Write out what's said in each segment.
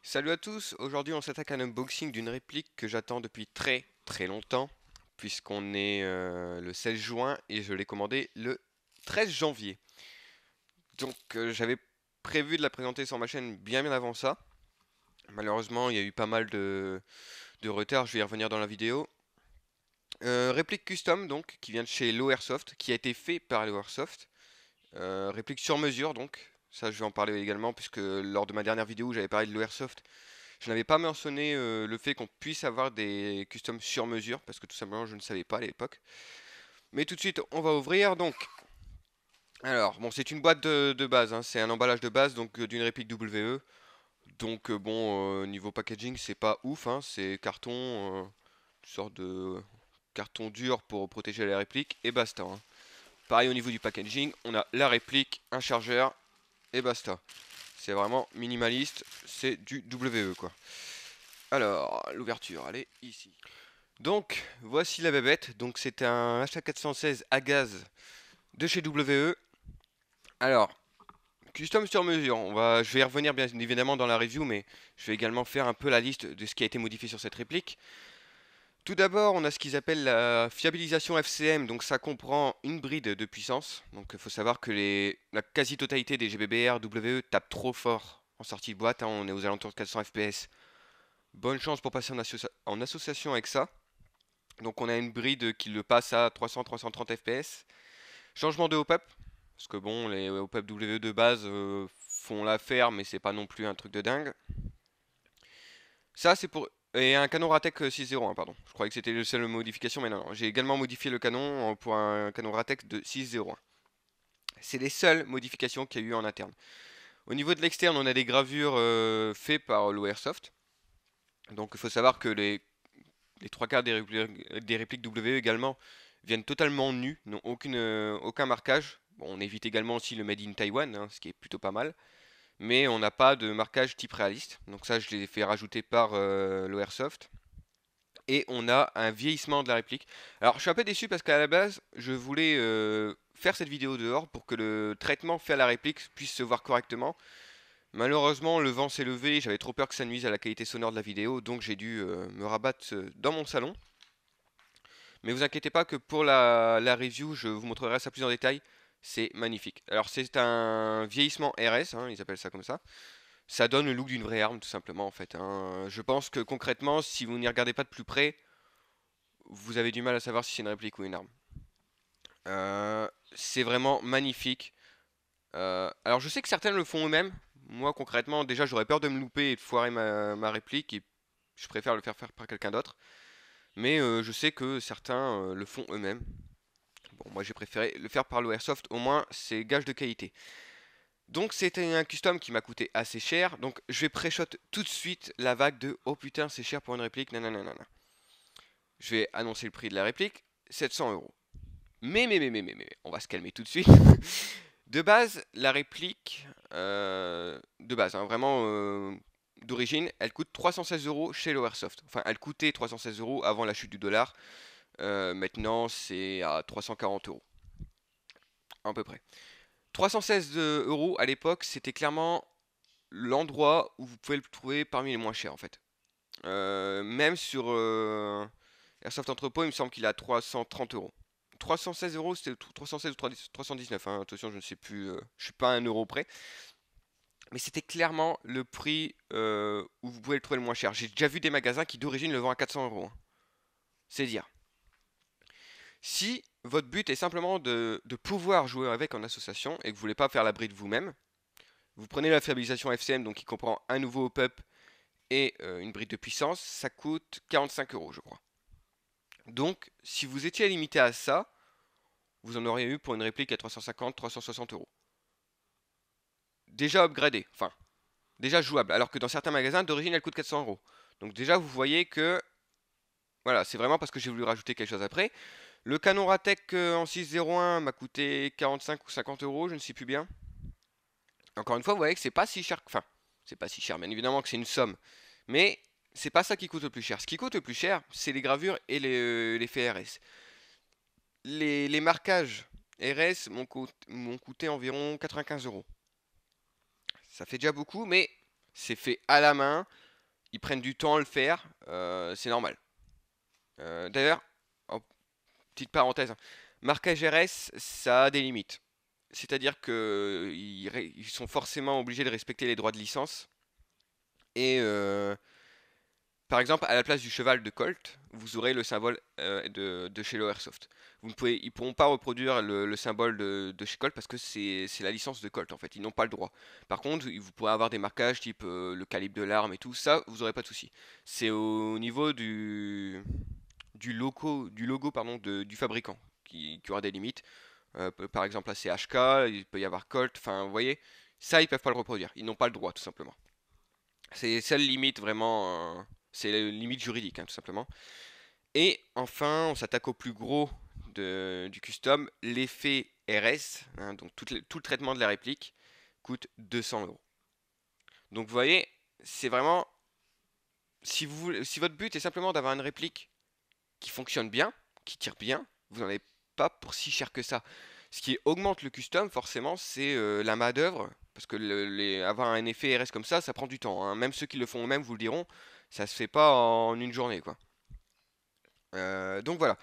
Salut à tous, aujourd'hui on s'attaque à un unboxing d'une réplique que j'attends depuis très très longtemps, puisqu'on est le 16 juin et je l'ai commandé le 13 janvier. Donc j'avais prévu de la présenter sur ma chaîne bien avant ça. Malheureusement il y a eu pas mal de retard, je vais y revenir dans la vidéo. Réplique custom donc, qui vient de chez Loairsoft, qui a été fait par Loairsoft. Réplique sur mesure donc, ça je vais en parler également, puisque lors de ma dernière vidéo où j'avais parlé de Loairsoft, je n'avais pas mentionné le fait qu'on puisse avoir des customs sur mesure, parce que tout simplement je ne savais pas à l'époque. Mais tout de suite, on va ouvrir donc. Alors, bon, c'est une boîte de base, hein, c'est un emballage de base donc d'une réplique WE. Donc, bon, niveau packaging, c'est pas ouf, hein, c'est carton, une sorte de carton dur pour protéger la réplique, et basta, hein. Pareil au niveau du packaging, on a la réplique, un chargeur, et basta. C'est vraiment minimaliste, c'est du WE quoi. Alors, l'ouverture, elle est ici. Donc, voici la bébête. Donc, c'est un HA416 à gaz de chez WE. Alors, custom sur mesure. Je vais y revenir bien évidemment dans la review, mais je vais également faire un peu la liste de ce qui a été modifié sur cette réplique. Tout d'abord, on a ce qu'ils appellent la fiabilisation FCM. Donc, ça comprend une bride de puissance. Donc, il faut savoir que la quasi-totalité des GBBR WE tapent trop fort en sortie de boîte, hein. On est aux alentours de 400 FPS. Bonne chance pour passer en association avec ça. Donc on a une bride qui le passe à 300-330 fps. Changement de hop-up, parce que bon, les hop-up WE de base font l'affaire, mais c'est pas non plus un truc de dingue. Ça c'est pour... Et un canon Ratek 601, pardon. Je croyais que c'était la seule modification, mais non, non. J'ai également modifié le canon pour un canon Ratek de 601. C'est les seules modifications qu'il y a eu en interne. Au niveau de l'externe, on a des gravures faites par l'OAirsoft. Donc il faut savoir que les trois quarts des répliques WE également viennent totalement nus, n'ont aucun marquage. Bon, on évite également aussi le Made in Taiwan, hein, ce qui est plutôt pas mal. Mais on n'a pas de marquage type réaliste. Donc ça, je l'ai fait rajouter par l'Airsoft. Et on a un vieillissement de la réplique. Alors, je suis un peu déçu parce qu'à la base, je voulais faire cette vidéo dehors pour que le traitement fait à la réplique puisse se voir correctement. Malheureusement, le vent s'est levé, j'avais trop peur que ça nuise à la qualité sonore de la vidéo, donc j'ai dû me rabattre dans mon salon. Mais vous inquiétez pas que pour la review, je vous montrerai ça plus en détail. C'est magnifique. Alors c'est un vieillissement RS, hein, ils appellent ça comme ça. Ça donne le look d'une vraie arme tout simplement en fait, hein. Je pense que concrètement, si vous n'y regardez pas de plus près, vous avez du mal à savoir si c'est une réplique ou une arme. C'est vraiment magnifique. Alors je sais que certains le font eux-mêmes. Moi concrètement, déjà j'aurais peur de me louper et de foirer ma réplique et je préfère le faire par quelqu'un d'autre. Mais je sais que certains le font eux-mêmes. Bon, moi j'ai préféré le faire par l'Airsoft, au moins c'est gage de qualité. Donc c'était un custom qui m'a coûté assez cher, donc je vais pré-shot tout de suite la vague de oh putain c'est cher pour une réplique, nanana. Je vais annoncer le prix de la réplique, 700 euros. Mais, on va se calmer tout de suite. De base, la réplique, de base, hein, vraiment d'origine, elle coûte 316 euros chez l'Airsoft. Enfin, elle coûtait 316 euros avant la chute du dollar. Maintenant, c'est à 340 euros, à peu près. 316 euros à l'époque, c'était clairement l'endroit où vous pouvez le trouver parmi les moins chers en fait. Même sur Airsoft Entrepôt, il me semble qu'il est à 330 euros. 316 euros, c'était 316 ou 319, hein, attention, je ne sais plus, je suis pas à un euro près. Mais c'était clairement le prix où vous pouvez le trouver le moins cher. J'ai déjà vu des magasins qui d'origine le vendent à 400 euros, hein. C'est dire. Si votre but est simplement de pouvoir jouer avec en association et que vous voulez pas faire la bride vous-même, vous prenez la fiabilisation FCM, donc qui comprend un nouveau hop-up et une bride de puissance, ça coûte 45 euros, je crois. Donc, si vous étiez limité à ça, vous en auriez eu pour une réplique à 350-360 euros. Déjà upgradé, enfin, déjà jouable, alors que dans certains magasins, d'origine, elle coûte 400 euros. Donc déjà, vous voyez que, voilà, c'est vraiment parce que j'ai voulu rajouter quelque chose après. Le canon Ratek en 601 m'a coûté 45 ou 50 euros, je ne sais plus bien. Encore une fois, vous voyez que c'est pas si cher. Enfin, c'est pas si cher, bien évidemment que c'est une somme. Mais c'est pas ça qui coûte le plus cher. Ce qui coûte le plus cher, c'est les gravures et les faits RS. Les marquages RS m'ont coûté environ 95 euros. Ça fait déjà beaucoup, mais C'est fait à la main, ils prennent du temps à le faire, c'est normal. D'ailleurs, en petite parenthèse, hein, marquage RS, ça a des limites. C'est-à-dire que ils sont forcément obligés de respecter les droits de licence. Et par exemple, à la place du cheval de Colt, vous aurez le symbole de chez Airsoft. Ils pourront pas reproduire le symbole de chez Colt parce que c'est la licence de Colt en fait. Ils n'ont pas le droit. Par contre, vous pourrez avoir des marquages type le calibre de l'arme et tout ça, vous aurez pas de souci. C'est au niveau du logo pardon, du fabricant qui aura des limites. Par exemple, là c'est HK, il peut y avoir Colt. Enfin, vous voyez, ça ils peuvent pas le reproduire. Ils n'ont pas le droit tout simplement. C'est seule limite vraiment, c'est la limite juridique, hein, tout simplement. Et enfin, on s'attaque au plus gros du custom, l'effet RS, hein, donc tout le traitement de la réplique coûte 200 €. Donc vous voyez, c'est vraiment, si votre but est simplement d'avoir une réplique qui fonctionne bien, qui tire bien, vous n'en avez pas pour si cher que ça. Ce qui augmente le custom, forcément, c'est la main d'œuvre, parce que avoir un effet RS comme ça prend du temps, hein. Même ceux qui le font eux-mêmes vous le diront, ça se fait pas en une journée, quoi. Donc voilà.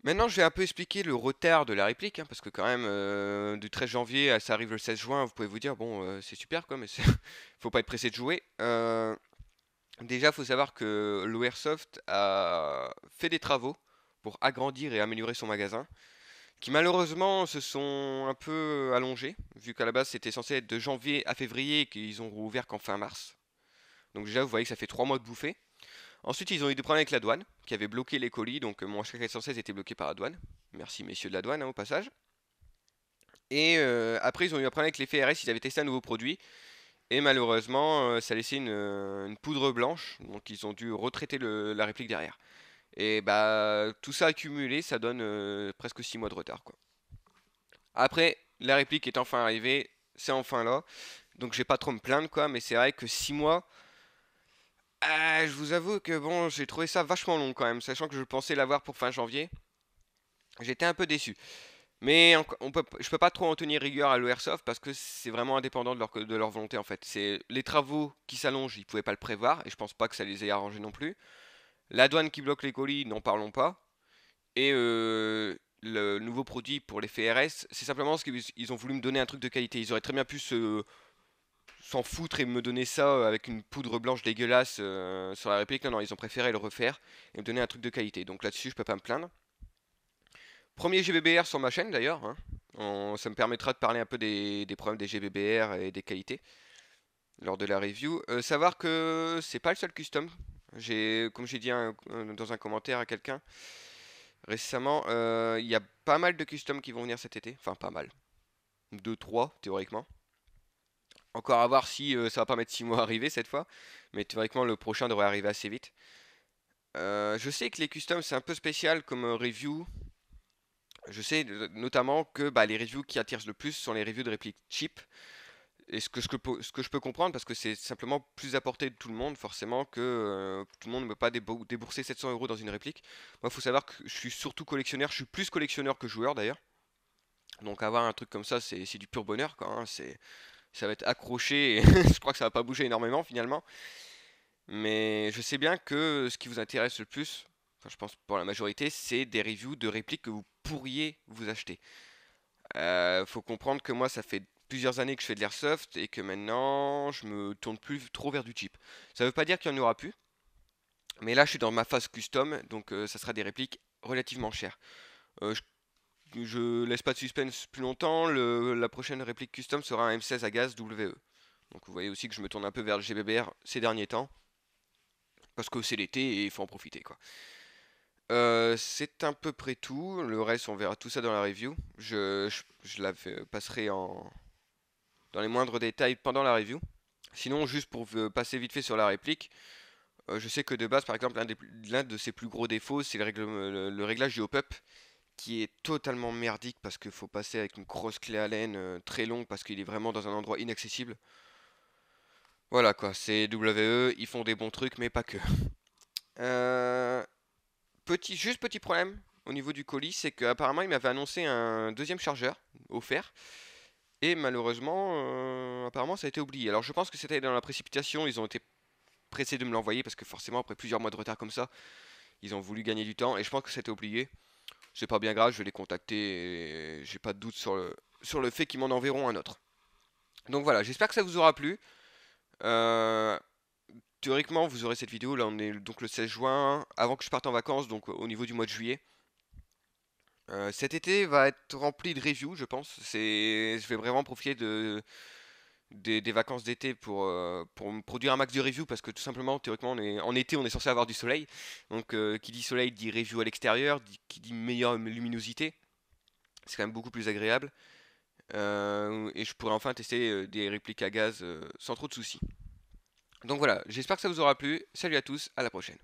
Maintenant, je vais un peu expliquer le retard de la réplique, hein, parce que quand même, du 13 janvier, ça arrive le 16 juin, vous pouvez vous dire, bon, c'est super, quoi, mais faut pas être pressé de jouer. Déjà, il faut savoir que l'Airsoft a fait des travaux pour agrandir et améliorer son magasin, qui malheureusement se sont un peu allongés, vu qu'à la base c'était censé être de janvier à février et qu'ils ont rouvert qu'en fin mars. Donc déjà, vous voyez que ça fait 3 mois de bouffée. Ensuite, ils ont eu des problèmes avec la douane, qui avait bloqué les colis, donc mon HK416 était bloqué par la douane. Merci messieurs de la douane, hein, au passage. Et après, ils ont eu un problème avec les FRS, ils avaient testé un nouveau produit, et malheureusement, ça laissait une poudre blanche, donc ils ont dû retraiter la réplique derrière. Et bah, tout ça accumulé, ça donne presque 6 mois de retard, quoi. Après, la réplique est enfin arrivée, c'est enfin là, donc je vais pas trop me plaindre, quoi, mais c'est vrai que 6 mois, je vous avoue que bon, j'ai trouvé ça vachement long quand même, sachant que je pensais l'avoir pour fin janvier. J'étais un peu déçu. Mais je peux pas trop en tenir rigueur à l'Airsoft parce que c'est vraiment indépendant de leur volonté en fait. C'est les travaux qui s'allongent, ils pouvaient pas le prévoir et je pense pas que ça les ait arrangés non plus. La douane qui bloque les colis, n'en parlons pas. Et le nouveau produit pour les FRS, c'est simplement parce qu'ils ont voulu me donner un truc de qualité. Ils auraient très bien pu s'en foutre et me donner ça avec une poudre blanche dégueulasse sur la réplique. Non, non, ils ont préféré le refaire et me donner un truc de qualité. Donc là-dessus, je peux pas me plaindre. Premier GBBR sur ma chaîne d'ailleurs, hein. Ça me permettra de parler un peu des problèmes des GBBR et des qualités lors de la review. Savoir que c'est pas le seul custom. Comme j'ai dit dans un commentaire à quelqu'un récemment, il y a pas mal de customs qui vont venir cet été. Enfin, pas mal. 2 3 théoriquement. Encore à voir si ça va pas mettre 6 mois à arriver cette fois. Mais théoriquement, le prochain devrait arriver assez vite. Je sais que les customs c'est un peu spécial comme review. Je sais notamment que bah, les reviews qui attirent le plus sont les reviews de répliques cheap. Et ce que je peux comprendre, parce que c'est simplement plus à portée de tout le monde, forcément, que tout le monde ne peut pas débourser 700 € dans une réplique. Moi, il faut savoir que je suis surtout collectionneur, je suis plus collectionneur que joueur d'ailleurs. Donc avoir un truc comme ça, c'est du pur bonheur, quoi, hein. Ça va être accroché, et je crois que ça va pas bouger énormément finalement. Mais je sais bien que ce qui vous intéresse le plus, enfin je pense pour la majorité, c'est des reviews de répliques que vous pourriez vous acheter. Faut comprendre que moi, ça fait plusieurs années que je fais de l'airsoft et que maintenant, je me tourne plus trop vers du cheap. Ça veut pas dire qu'il y en aura plus, mais là, je suis dans ma phase custom, donc ça sera des répliques relativement chères. Je laisse pas de suspense plus longtemps. La prochaine réplique custom sera un M16 à gaz WE. Donc vous voyez aussi que je me tourne un peu vers le GBBR ces derniers temps, parce que c'est l'été et il faut en profiter, quoi. C'est à peu près tout. Le reste, on verra tout ça dans la review. Je la passerai dans les moindres détails pendant la review. Sinon, juste pour passer vite fait sur la réplique, je sais que de base, par exemple, l'un de ses plus gros défauts, c'est le réglage du hop-up, qui est totalement merdique parce qu'il faut passer avec une grosse clé Allen très longue parce qu'il est vraiment dans un endroit inaccessible. Voilà quoi, c'est WE, ils font des bons trucs, mais pas que. Euh, juste petit problème au niveau du colis, c'est qu'apparemment il m'avait annoncé un deuxième chargeur offert. Et malheureusement, apparemment ça a été oublié. Alors je pense que c'était dans la précipitation, ils ont été pressés de me l'envoyer parce que forcément après plusieurs mois de retard comme ça, ils ont voulu gagner du temps et je pense que c'était oublié. C'est pas bien grave, je vais les contacter et j'ai pas de doute sur le fait qu'ils m'en enverront un autre. Donc voilà, j'espère que ça vous aura plu. Euh, Théoriquement, vous aurez cette vidéo, là on est donc le 16 juin, avant que je parte en vacances, donc au niveau du mois de juillet. Cet été va être rempli de reviews, je pense. Je vais vraiment profiter des vacances d'été pour me produire un max de reviews parce que tout simplement, théoriquement, en été, on est censé avoir du soleil. Donc, qui dit soleil dit review à l'extérieur, qui dit meilleure luminosité. C'est quand même beaucoup plus agréable. Et je pourrais enfin tester des répliques à gaz sans trop de soucis. Donc voilà, j'espère que ça vous aura plu. Salut à tous, à la prochaine.